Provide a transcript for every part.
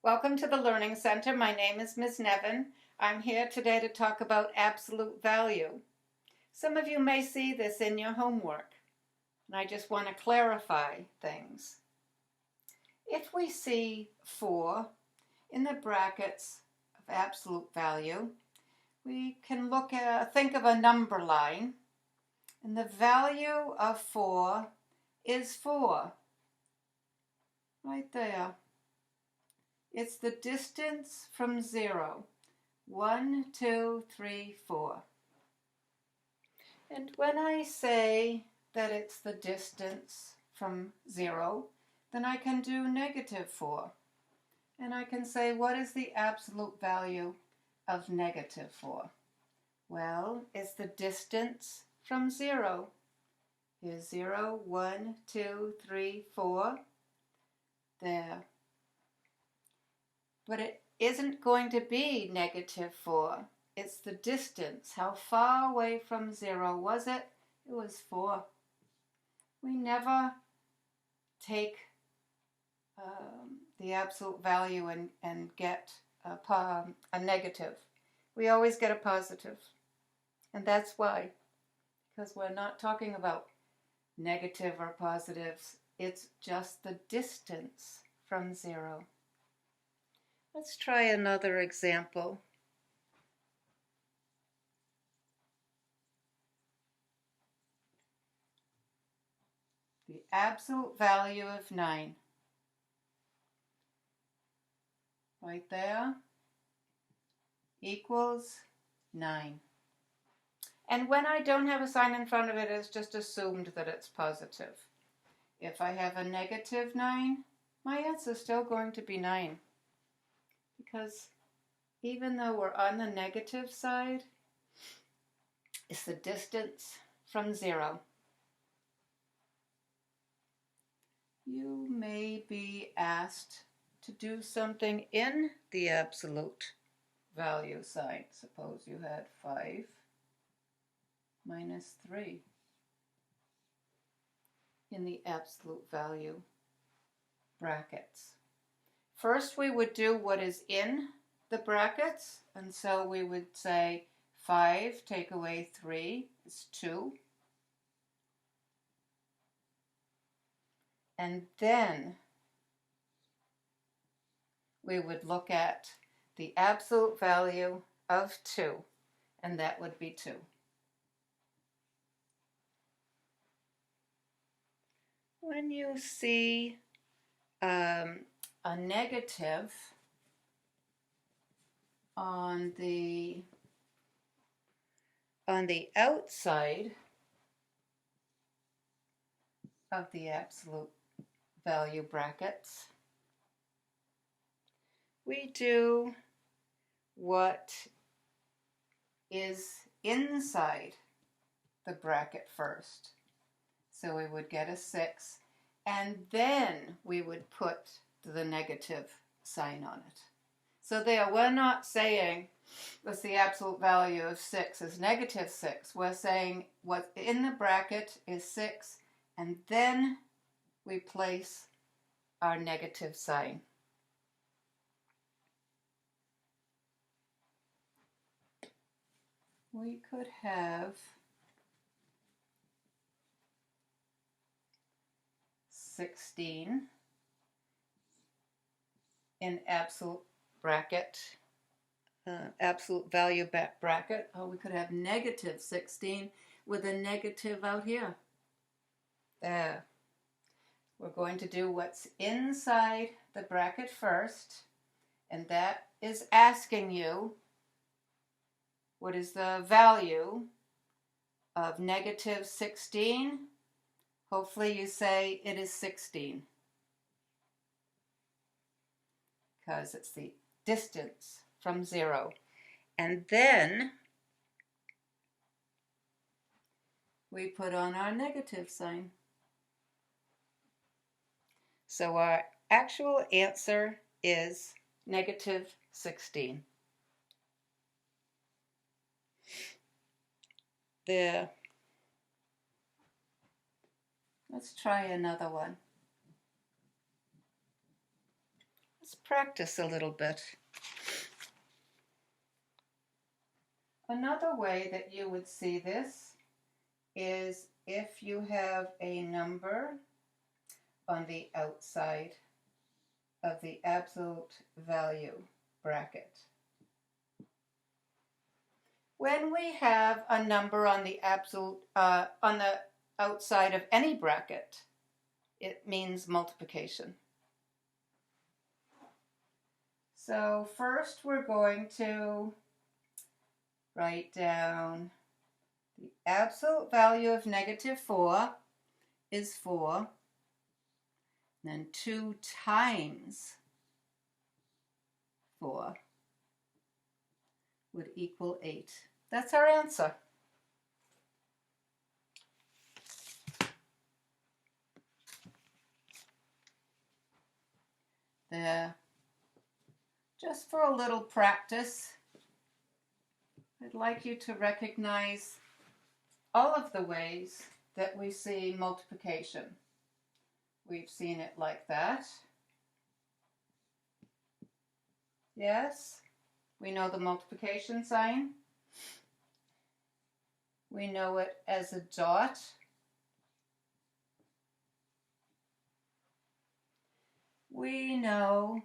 Welcome to the Learning Center. My name is Ms. Nevin. I'm here today to talk about absolute value. Some of you may see this in your homework, and I just want to clarify things. If we see 4 in the brackets of absolute value, we can think of a number line, and the value of 4 is 4, right there. It's the distance from 0. 1, 2, 3, 4. And when I say that it's the distance from 0, then I can do -4. And I can say, what is the absolute value of -4? Well, it's the distance from 0. Here's 0, 1, 2, 3, 4. There. But it isn't going to be -4. It's the distance. How far away from 0 was it? It was 4. We never take the absolute value and get a negative. We always get a positive. And that's why. Because we're not talking about negative or positives. It's just the distance from 0. Let's try another example. The absolute value of 9. Right there equals 9. And when I don't have a sign in front of it, it's just assumed that it's positive. If I have a -9, my answer is still going to be 9. Because even though we're on the negative side, it's the distance from 0. You may be asked to do something in the absolute value sign. Suppose you had 5 minus 3 in the absolute value brackets. First, we would do what is in the brackets, and so we would say 5 take away 3 is 2. And then we would look at the absolute value of 2, and that would be 2. When you see a negative on the outside of the absolute value brackets, we do what is inside the bracket first. So we would get a 6, and then we would put the negative sign on it. So there, we're not saying what's the absolute value of 6 is -6. We're saying what in the bracket is 6, and then we place our negative sign. We could have 16 in absolute bracket, absolute value bracket, or we could have -16 with a negative out here. There. We're going to do what's inside the bracket first, and that is asking you what is the value of -16. Hopefully you say it is 16, because it's the distance from 0. And then we put on our negative sign. So our actual answer is -16. There. Let's try another one. Let's practice a little bit. Another way that you would see this is if you have a number on the outside of the absolute value bracket. When we have a number on the outside of any bracket, it means multiplication. So first we're going to write down the absolute value of -4 is 4. And then 2 times 4 would equal 8. That's our answer. There. Just for a little practice, I'd like you to recognize all of the ways that we see multiplication. We've seen it like that. Yes, we know the multiplication sign. We know it as a dot. We know,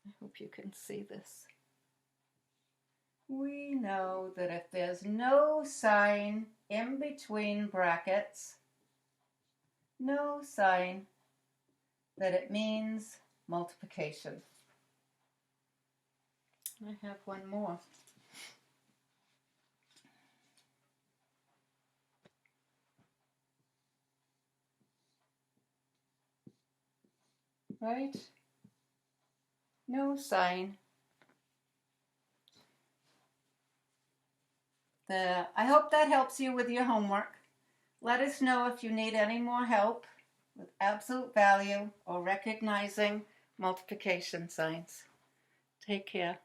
I hope you can see this. We know that if there's no sign in between brackets, no sign, that it means multiplication. I have one more. Right? No sign. There. I hope that helps you with your homework. Let us know if you need any more help with absolute value or recognizing multiplication signs. Take care.